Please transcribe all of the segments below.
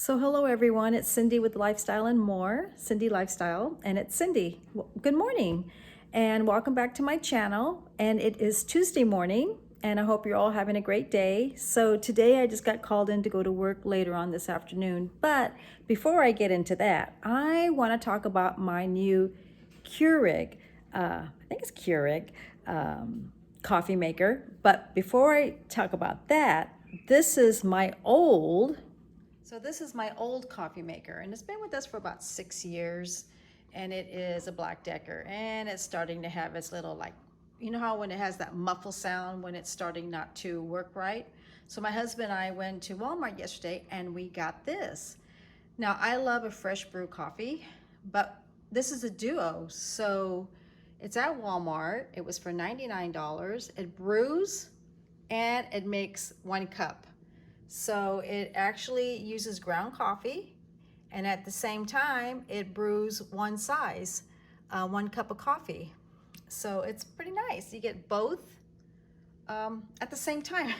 So hello everyone, it's Cindy with Lifestyle and More, Cindy Lifestyle, and it's Cindy. Good morning and welcome back to my channel. And it is Tuesday morning and I hope you're all having a great day. So today I just got called in to go to work later on this afternoon. But before I get into that, I want to talk about my new KEURIG, I think it's KEURIG, coffee maker. But before I talk about that, this is my old coffee maker, and it's been with us for about 6 years, and it is a black decker, and it's starting to have its little, like, you know how when it has that muffle sound when it's starting not to work right? So my husband and I went to Walmart yesterday and we got this. Now I love a fresh brew coffee, but this is a duo, so it's at Walmart. It was for $99. It brews and it makes 1 cup. So it actually uses ground coffee, and at the same time it brews one size, 1 cup of coffee. So it's pretty nice. You get both at the same time.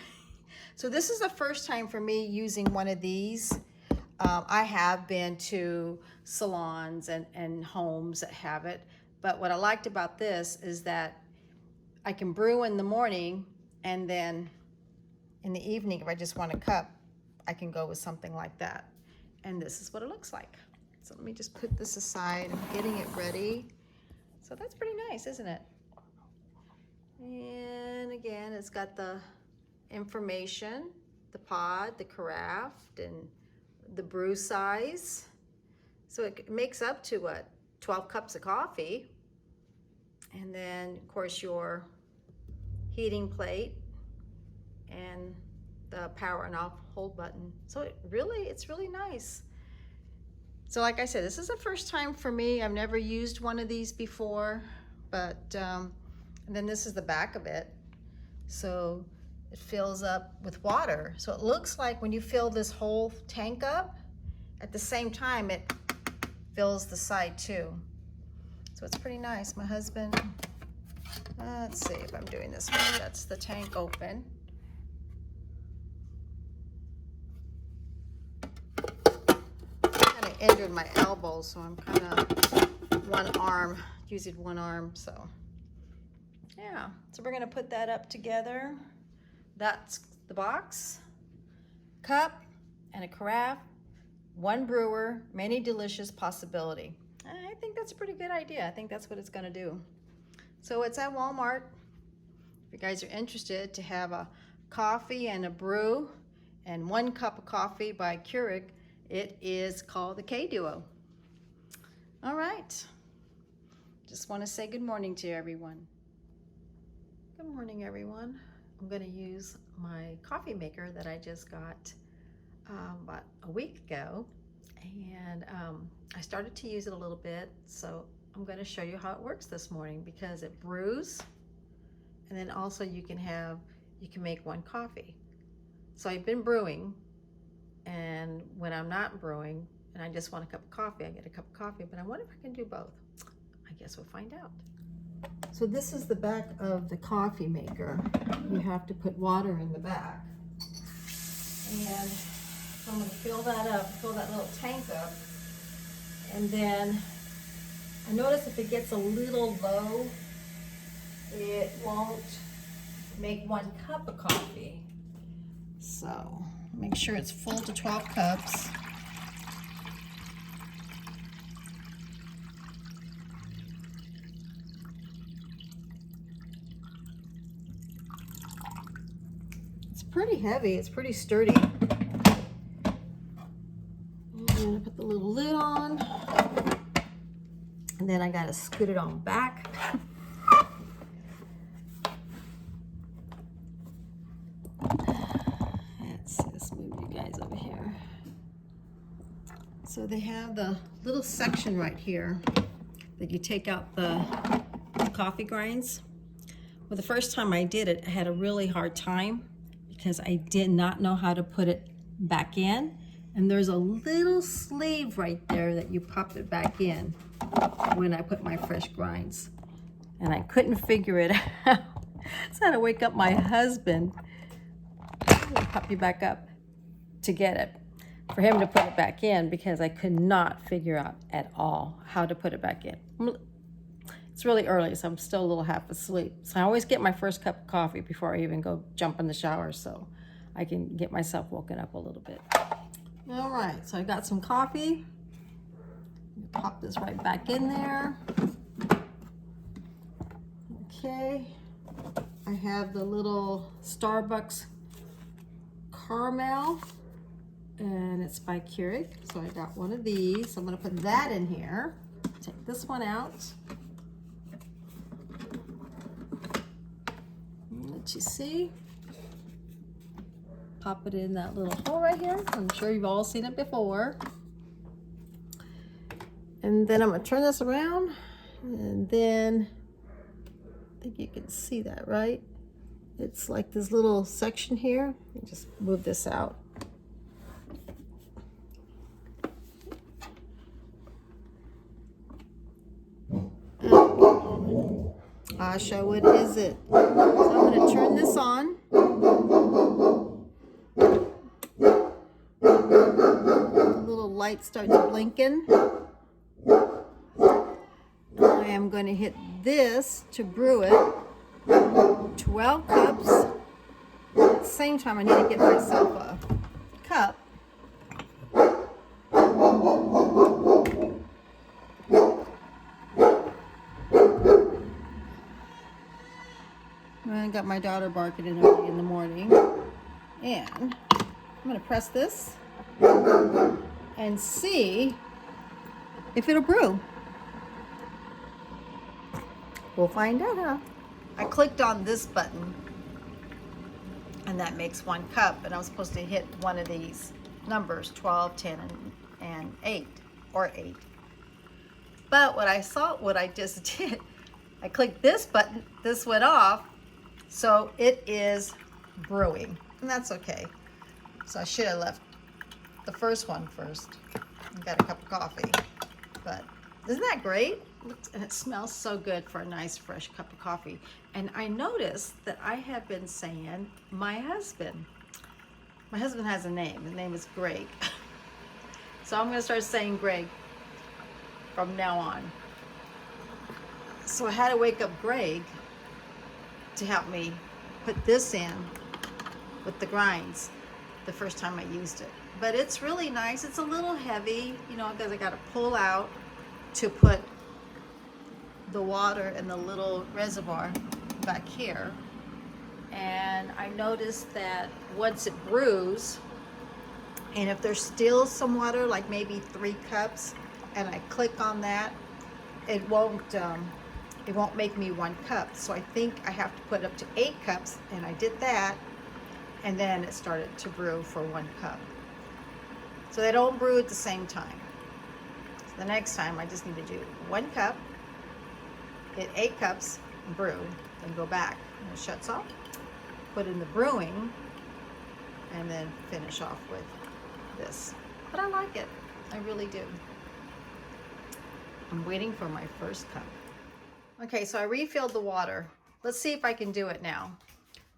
So this is the first time for me using one of these. I have been to salons and homes that have it, but what I liked about this is that I can brew in the morning, and then in the evening, if I just want a cup, I can go with something like that. And this is what it looks like. So let me just put this aside. I'm getting it ready. So that's pretty nice, isn't it? And again, it's got the information, the pod, the carafe, and the brew size. So it makes up to what, 12 cups of coffee. And then of course your heating plate and the power and off hold button. So it's really nice. So like I said, this is the first time for me. I've never used one of these before, but and then this is the back of it. So it fills up with water. So it looks like when you fill this whole tank up, at the same time it fills the side too. So it's pretty nice. My husband, let's see if I'm doing this right. That's the tank open. Injured my elbow, so I'm kind of using one arm, so yeah. So we're gonna put that up together. That's the box, cup, and a carafe, 1 brewer, many delicious possibility. I think that's a pretty good idea. I think that's what it's gonna do. So it's at Walmart. If you guys are interested to have a coffee and a brew and 1 cup of coffee by KEURIG, it is called the K-Duo. All right. Just want to say good morning to everyone. Good morning, everyone. I'm going to use my coffee maker that I just got about a week ago. And I started to use it a little bit. So I'm going to show you how it works this morning, because it brews. And then also you can make 1 coffee. So I've been brewing. And when I'm not brewing and I just want a cup of coffee, I get a cup of coffee, but I wonder if I can do both. I guess we'll find out. So this is the back of the coffee maker. You have to put water in the back. And so I'm gonna fill that up, fill that little tank up. And then I notice if it gets a little low, it won't make 1 cup of coffee. So make sure it's full to 12 cups. It's pretty heavy, it's pretty sturdy. I'm gonna put the little lid on, and then I gotta scoot it on back. Over here. So they have the little section right here that you take out the coffee grinds. Well, the first time I did it, I had a really hard time because I did not know how to put it back in. And there's a little sleeve right there that you pop it back in when I put my fresh grinds. And I couldn't figure it out. So I had to wake up my husband. Pop you back up to get it. for him to put it back in because I could not figure out at all how to put it back in. It's really early, so I'm still a little half asleep. So I always get my first cup of coffee before I even go jump in the shower so I can get myself woken up a little bit. All right, so I got some coffee. Pop this right back in there. Okay, I have the little Starbucks caramel, and it's by KEURIG, so I got one of these. I'm gonna put that in here. Take this one out. Let you see. Pop it in that little hole right here. I'm sure you've all seen it before. And then I'm gonna turn this around, and then I think you can see that, right? It's like this little section here. Just move this out. Asha, what is it? So I'm gonna turn this on. The little light starts blinking. I am going to hit this to brew it. 12 cups. At the same time, I need to get myself a cup. I got my daughter barking in early in the morning. And I'm going to press this and see if it'll brew. We'll find out, huh? I clicked on this button, and that makes 1 cup, and I was supposed to hit one of these numbers, 12, 10, and 8, or 8. But what I just did, I clicked this button, this went off, so it is brewing, and that's okay. So I should have left the first one first and got a cup of coffee, but isn't that great? And it smells so good for a nice fresh cup of coffee. And I noticed that I have been saying my husband has a name. His name is Greg. So I'm going to start saying Greg from now on. So I had to wake up Greg to help me put this in with the grinds the first time I used it. But it's really nice. It's a little heavy, you know, because I got to pull out to put the water in the little reservoir back here. And I noticed that once it brews, and if there's still some water, like maybe 3 cups, and I click on that, it won't make me 1 cup. So I think I have to put up to 8 cups, and I did that, and then it started to brew for 1 cup. So they don't brew at the same time. So the next time I just need to do 1 cup, hit 8 cups, brew, then go back. And it shuts off, put in the brewing, and then finish off with this. But I like it, I really do. I'm waiting for my first cup. Okay, so I refilled the water. Let's see if I can do it now.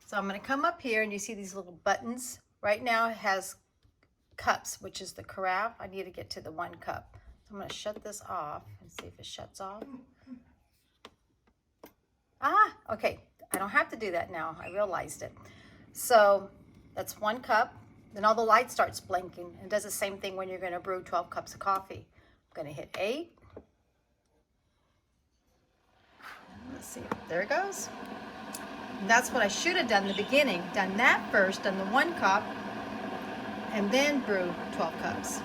So I'm gonna come up here, and you see these little buttons. Right now it has cups, which is the carafe. I need to get to the 1 cup. So I'm gonna shut this off and see if it shuts off. Okay, I don't have to do that now. I realized it. So that's 1 cup. Then all the light starts blinking, and does the same thing when you're going to brew 12 cups of coffee. I'm going to hit 8. Let's see. There it goes. And that's what I should have done in the beginning. Done that first, done the 1 cup, and then brew 12 cups.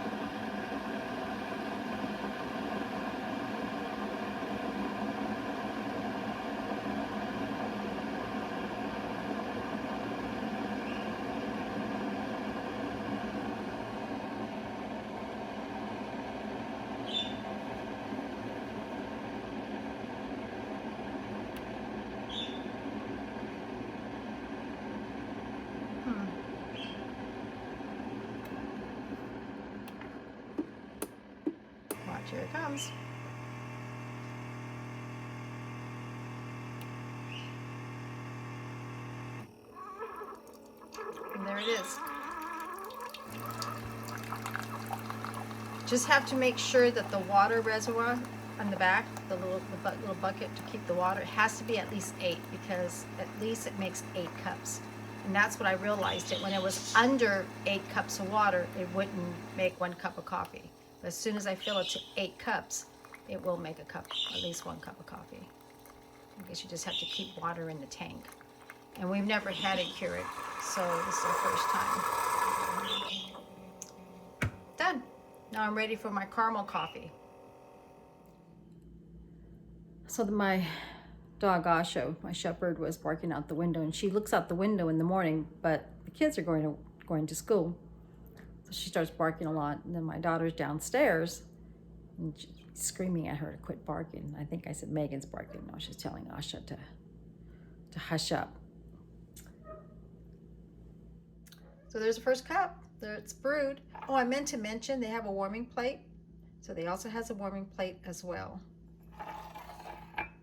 Here it comes. And there it is. Just have to make sure that the water reservoir on the back, the little bucket to keep the water, it has to be at least 8, because at least it makes 8 cups. And that's what I realized, it when it was under 8 cups of water, it wouldn't make 1 cup of coffee. But as soon as I fill it to 8 cups, it will make a cup, at least 1 cup of coffee. I guess you just have to keep water in the tank. And we've never had a Keurig, so this is our first time. Done. Now I'm ready for my caramel coffee. So my dog Asha, my shepherd, was barking out the window, and she looks out the window in the morning, but the kids are going to school. So she starts barking a lot, and then my daughter's downstairs, and she's screaming at her to quit barking. I think I said Megan's barking. No, she's telling Asha to hush up. So there's the first cup. There it's brewed. Oh, I meant to mention they have a warming plate. So they also has a warming plate as well.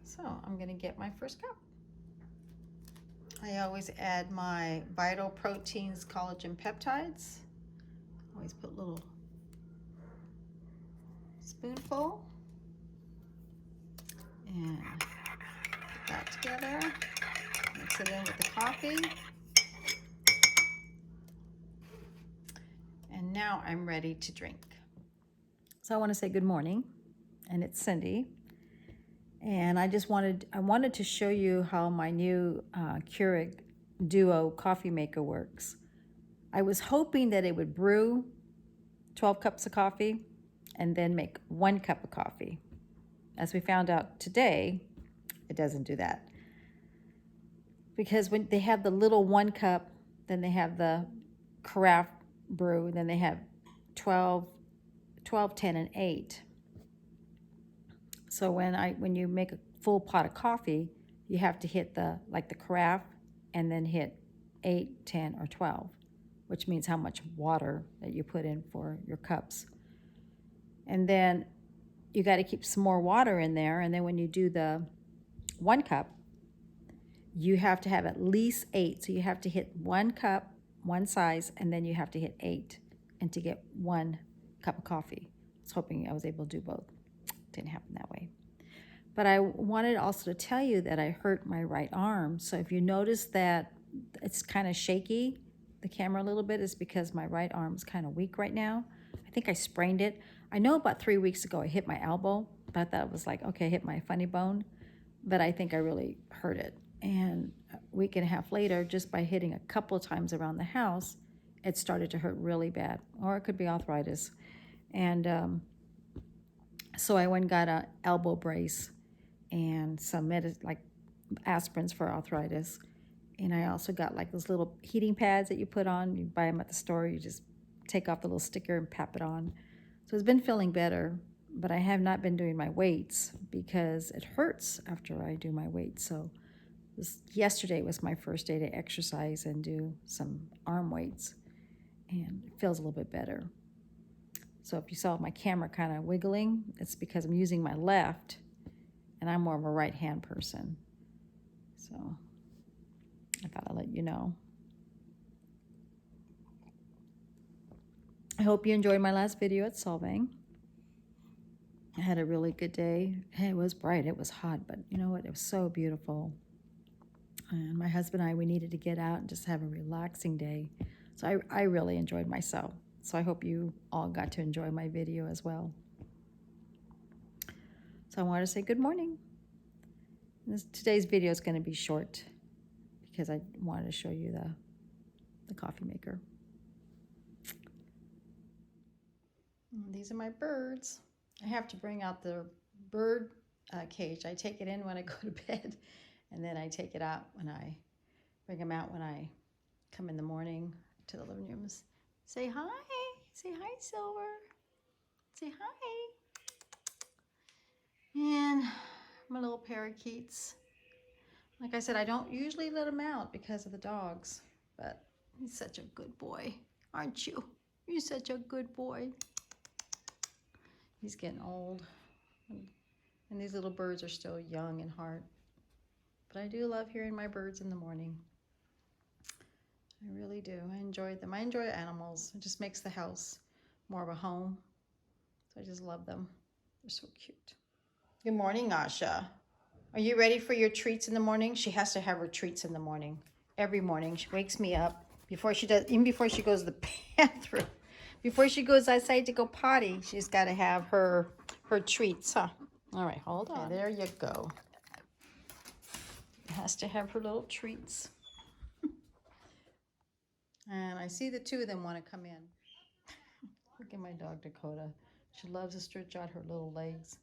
So I'm gonna get my first cup. I always add my Vital Proteins Collagen Peptides. Always put a little spoonful. And put that together. Mix it in with the coffee. And now I'm ready to drink. So I want to say good morning, and it's Cindy. And I wanted to show you how my new KEURIG Duo coffee maker works. I was hoping that it would brew 12 cups of coffee and then make 1 cup of coffee. As we found out today, it doesn't do that. Because when they have the little 1 cup, then they have the carafe brew, and then they have 12, 10, and 8. So when you make a full pot of coffee, you have to hit the carafe and then hit 8, 10, or 12, which means how much water that you put in for your cups. And then you got to keep some more water in there, and then when you do the 1 cup, you have to have at least 8. So you have to hit 1 cup, one size, and then you have to hit 8 and to get 1 cup of coffee. I was hoping I was able to do both. Didn't happen that way. But I wanted also to tell you that I hurt my right arm. So if you notice that it's kind of shaky, the camera a little bit, is because my right arm is kind of weak right now. I think I sprained it. I know about 3 weeks ago I hit my elbow, but I thought it was like, okay, I hit my funny bone. But I think I really hurt it. And a week and a half later, just by hitting a couple of times around the house, it started to hurt really bad. Or it could be arthritis. And so I went and got an elbow brace and some like aspirins for arthritis. And I also got like those little heating pads that you put on. You buy them at the store. You just take off the little sticker and pap it on. So it's been feeling better, but I have not been doing my weights because it hurts after I do my weights. So yesterday was my first day to exercise and do some arm weights, and it feels a little bit better. So if you saw my camera kind of wiggling, it's because I'm using my left, and I'm more of a right-hand person. So I thought I'd let you know. I hope you enjoyed my last video at Solvang. I had a really good day. It was bright, it was hot, but you know what? It was so beautiful. And my husband and I, we needed to get out and just have a relaxing day. So I really enjoyed myself. So I hope you all got to enjoy my video as well. So I wanted to say good morning. Today's video is going to be short because I wanted to show you the coffee maker. And these are my birds. I have to bring out the bird cage. I take it in when I go to bed, and then I take it out when I bring them out when I come in the morning to the living rooms. Say hi. Say hi, Silver. Say hi. And my little parakeets. Like I said, I don't usually let him out because of the dogs, but he's such a good boy, aren't you? You're such a good boy. He's getting old, and these little birds are still young in heart. But I do love hearing my birds in the morning. I really do. I enjoy them. I enjoy animals. It just makes the house more of a home. So I just love them. They're so cute. Good morning, Asha. Are you ready for your treats in the morning? She has to have her treats in the morning. Every morning. She wakes me up before she does, even before she goes to the bathroom. Before she goes outside to go potty, she's got to have her treats, huh? All right, hold on. Okay, there you go. Has to have her little treats. And I see the two of them want to come in. Look at my dog Dakota. She loves to stretch out her little legs.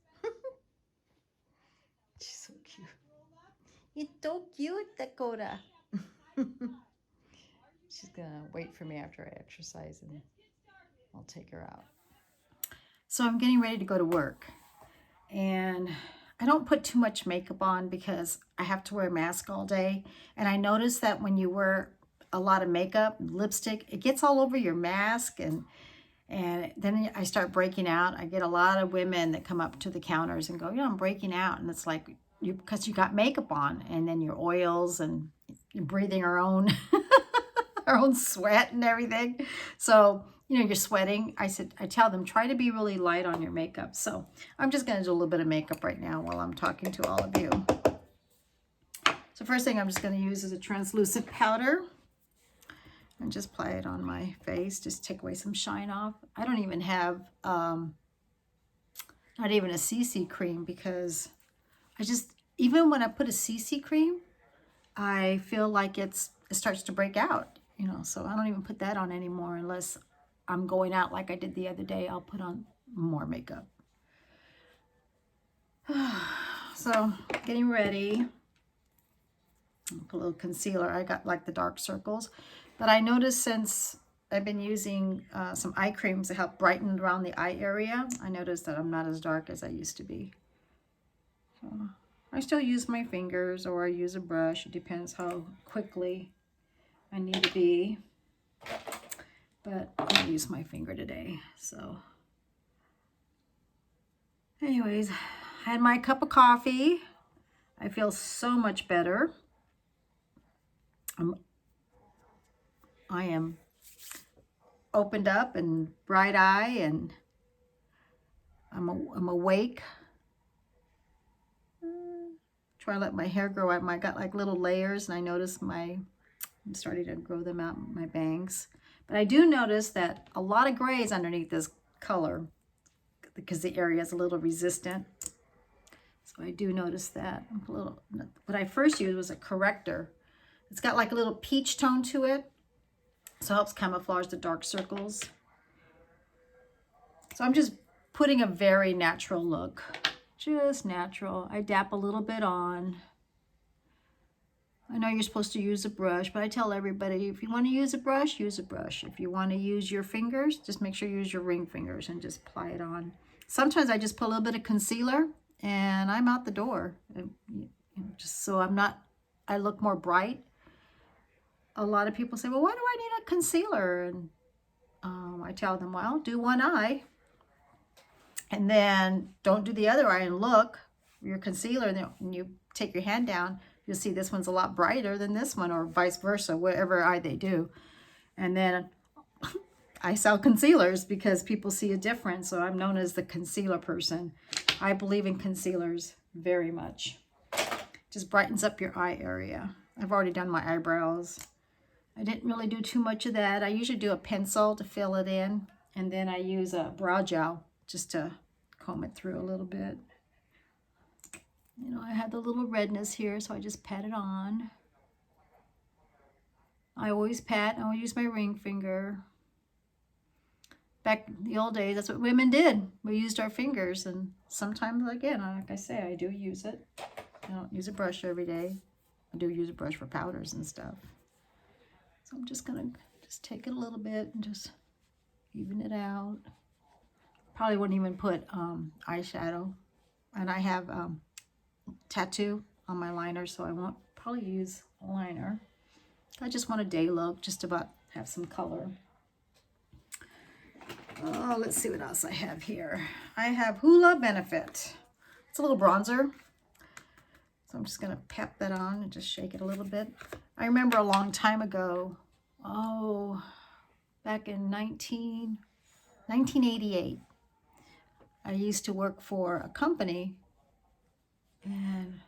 She's so cute. You're so cute, Dakota. She's gonna wait for me after I exercise and I'll take her out. So I'm getting ready to go to work. And I don't put too much makeup on because I have to wear a mask all day. And I notice that when you wear a lot of makeup, lipstick, it gets all over your mask, and then I start breaking out. I get a lot of women that come up to the counters and go, I'm breaking out. And it's like, because you got makeup on, and then your oils, and you're breathing our own our own sweat and everything. So, you're sweating. I tell them, try to be really light on your makeup. So I'm just going to do a little bit of makeup right now while I'm talking to all of you. So first thing I'm just going to use is a translucent powder and just apply it on my face. Just take away some shine off. I don't even have, not even a CC cream, because even when I put a CC cream, I feel like it starts to break out, so I don't even put that on anymore unless I'm going out like I did the other day. I'll put on more makeup. So getting ready. Put a little concealer. I got like the dark circles, but I noticed since I've been using some eye creams to help brighten around the eye area, I noticed that I'm not as dark as I used to be. So I still use my fingers, or I use a brush. It depends how quickly I need to be. But I'm going to use my finger today. So anyways, I had my cup of coffee. I feel so much better. I am opened up and bright eye, and I'm awake. Try to let my hair grow out. I got like little layers, and I noticed I'm starting to grow them out, my bangs. But I do notice that a lot of gray is underneath this color because the area is a little resistant. So I do notice that. What I first used was a corrector. It's got like a little peach tone to it, so it helps camouflage the dark circles. So I'm just putting a very natural look, just natural. I dap a little bit on. I know you're supposed to use a brush, but I tell everybody, if you want to use a brush, use a brush. If you want to use your fingers, just make sure you use your ring fingers and just apply it on. Sometimes I just put a little bit of concealer and I'm out the door. Just so I look more bright. A lot of people say, well, why do I need a concealer? And I tell them, well, do one eye and then don't do the other eye, and look your concealer, and then you take your hand down, you'll see this one's a lot brighter than this one, or vice versa, whatever eye they do. And then I sell concealers because people see a difference. So I'm known as the concealer person. I believe in concealers very much. Just brightens up your eye area. I've already done my eyebrows. I didn't really do too much of that. I usually do a pencil to fill it in, and then I use a brow gel just to comb it through a little bit. I had the little redness here, so I just pat it on. I always pat. I always use my ring finger. Back in the old days, that's what women did. We used our fingers, and sometimes, again, like I say, I do use it. I don't use a brush every day. I do use a brush for powders and stuff. So I'm just gonna take it a little bit and just even it out. Probably wouldn't even put eyeshadow. And I have tattoo on my liner, so I won't probably use a liner. I just want a day look, just about have some color. Oh, let's see what else I have here. I have Hoola Benefit. It's a little bronzer. So I'm just going to pat that on and just shake it a little bit. I remember a long time ago, back in 1988, I used to work for a company, and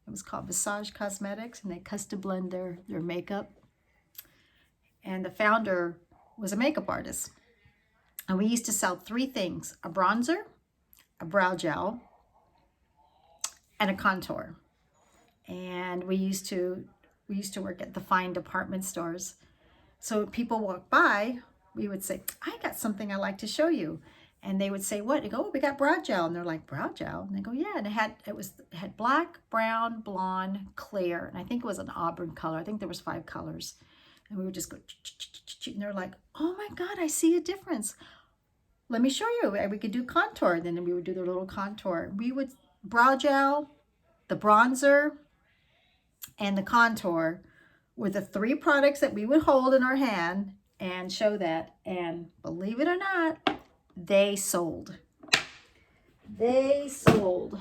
it was called Visage Cosmetics, and they custom blend their makeup. And the founder was a makeup artist. And we used to sell 3 things: a bronzer, a brow gel, and a contour. And we used to work at the fine department stores. So when people walk by, we would say, I got something I'd like to show you. And they would say, what? They go, oh, we got brow gel. And they're like, brow gel? And they go, yeah. And it had black, brown, blonde, clear. And I think it was an auburn color. I think there was 5 colors. And we would just go, and they're like, oh my God, I see a difference. Let me show you. We could do contour. And then we would do the little contour. We would brow gel, the bronzer, and the contour were the 3 products that we would hold in our hand and show that. And believe it or not, they sold. They sold.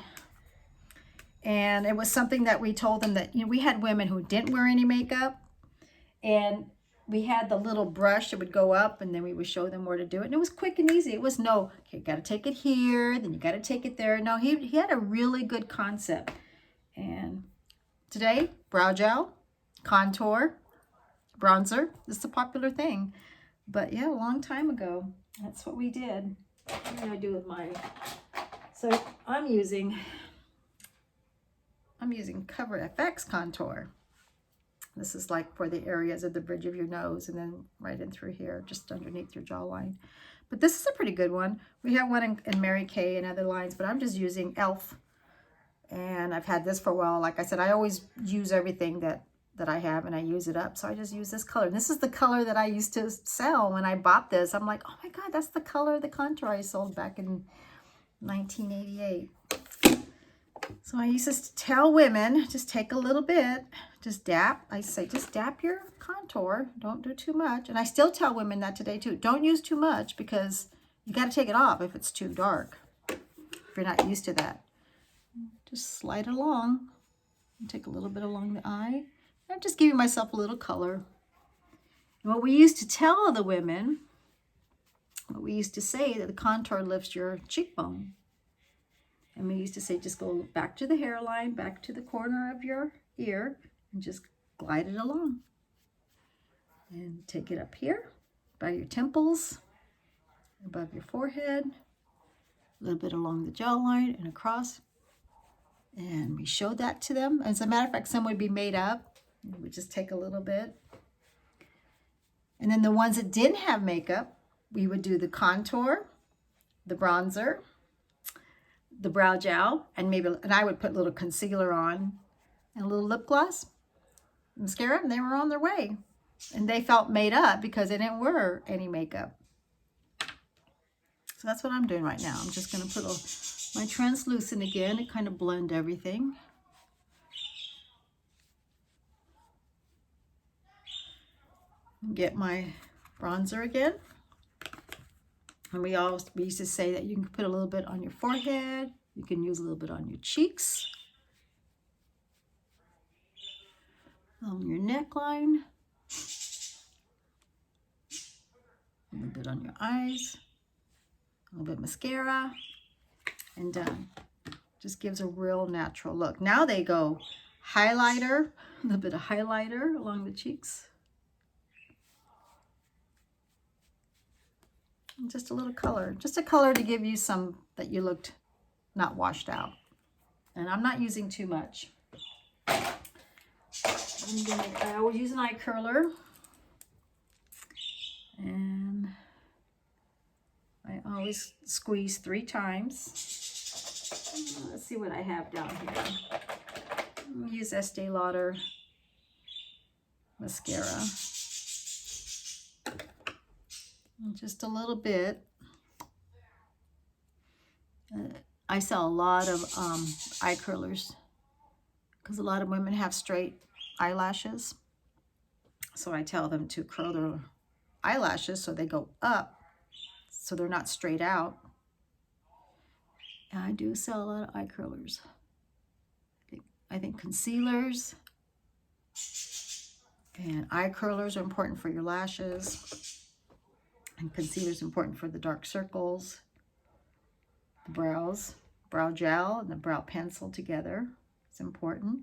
And it was something that we told them that, you know, we had women who didn't wear any makeup, and we had the little brush that would go up, and then we would show them where to do it. And it was quick and easy. It was no, okay, you got to take it here, then you got to take it there. No, he had a really good concept. And today, brow gel, contour, bronzer, this is a popular thing. But yeah, a long time ago, that's what we did. What do I do with my, so I'm using Cover FX contour. This is like for the areas of the bridge of your nose, and then right in through here, just underneath your jawline. But this is a pretty good one. We have one in Mary Kay and other lines, but I'm just using e.l.f. And I've had this for a while. Like I said, I always use everything that I have, and I use it up. So I just use this color. And this is the color that I used to sell when I bought this. I'm like, oh my God, that's the color of the contour I sold back in 1988. So I used to tell women, just take a little bit, just dap. I say, just dap your contour. Don't do too much. And I still tell women that today too. Don't use too much, because you got to take it off if it's too dark, if you're not used to that. Just slide along and take a little bit along the eye. I'm just giving myself a little color. And what we used to tell the women, what we used to say, that the contour lifts your cheekbone. And we used to say, just go back to the hairline, back to the corner of your ear, and just glide it along. And take it up here, by your temples, above your forehead, a little bit along the jawline and across. And we showed that to them. As a matter of fact, some would be made up. We would just take a little bit. And then the ones that didn't have makeup, we would do the contour, the bronzer, the brow gel, and I would put a little concealer on and a little lip gloss, mascara, and they were on their way. And they felt made up because they didn't wear any makeup. So that's what I'm doing right now. I'm just going to put my translucent again to kind of blend everything. Get my bronzer again. And we used to say that you can put a little bit on your forehead. You can use a little bit on your cheeks, on your neckline, a little bit on your eyes, a little bit of mascara, and done. Just gives a real natural look. Now they go highlighter, a little bit of highlighter along the cheeks. And just a little color, just a color to give you some that you looked not washed out. And I'm not using too much. I always use an eye curler. And I always squeeze 3 times. Let's see what I have down here. I'm use Estee Lauder mascara. And just a little bit. I sell a lot of eye curlers because a lot of women have straight eyelashes. So I tell them to curl their eyelashes so they go up, so they're not straight out. And I do sell a lot of eye curlers. I think concealers and eye curlers are important for your lashes. And concealer is important for the dark circles. the brows, brow gel and the brow pencil together. It's important.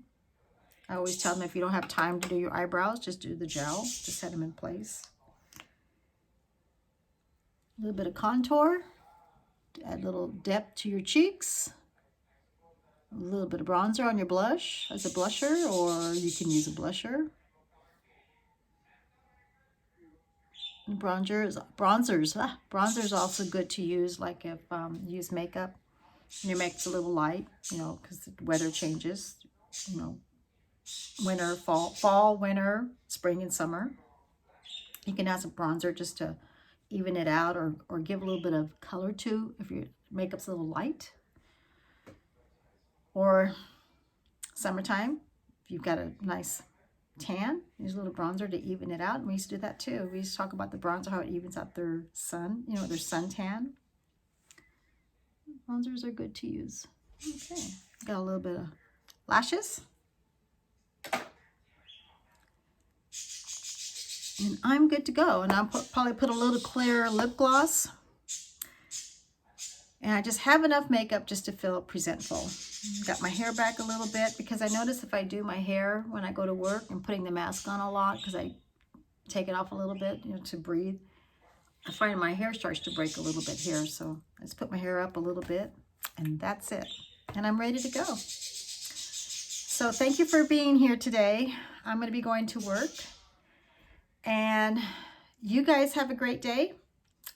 I always tell them if you don't have time to do your eyebrows, just do the gel to set them in place. A little bit of contour to add a little depth to your cheeks. A little bit of bronzer on your blush as a blusher, or you can use a blusher. Bronzer is also good to use, like if you use makeup and your makeup's a little light, you know, because the weather changes, you know, winter, fall, winter, spring, and summer. You can add some bronzer just to even it out, or give a little bit of color to if your makeup's a little light. Or summertime, if you've got a nice tan, use a little bronzer to even it out. And we used to do that too. We used to talk about the bronzer, how it evens out their sun, you know, their suntan. Bronzers are good to use. Okay, got a little bit of lashes. And I'm good to go. And I'll probably put a little clear lip gloss. And I just have enough makeup just to feel presentable. Got my hair back a little bit because I notice if I do my hair when I go to work, I'm putting the mask on a lot because I take it off a little bit, you know, to breathe. I find my hair starts to break a little bit here. So I just put my hair up a little bit and that's it. And I'm ready to go. So thank you for being here today. I'm going to be going to work. And you guys have a great day.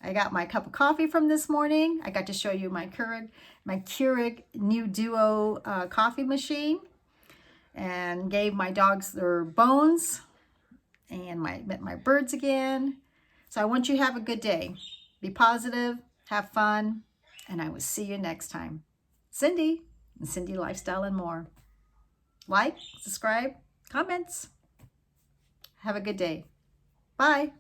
I got my cup of coffee from this morning. I got to show you my KEURIG new Duo coffee machine, and gave my dogs their bones, and met my birds again. So I want you to have a good day. Be positive, have fun, and I will see you next time. Cindy and Cindy Lifestyle and More. Like, subscribe, comments. Have a good day. Bye.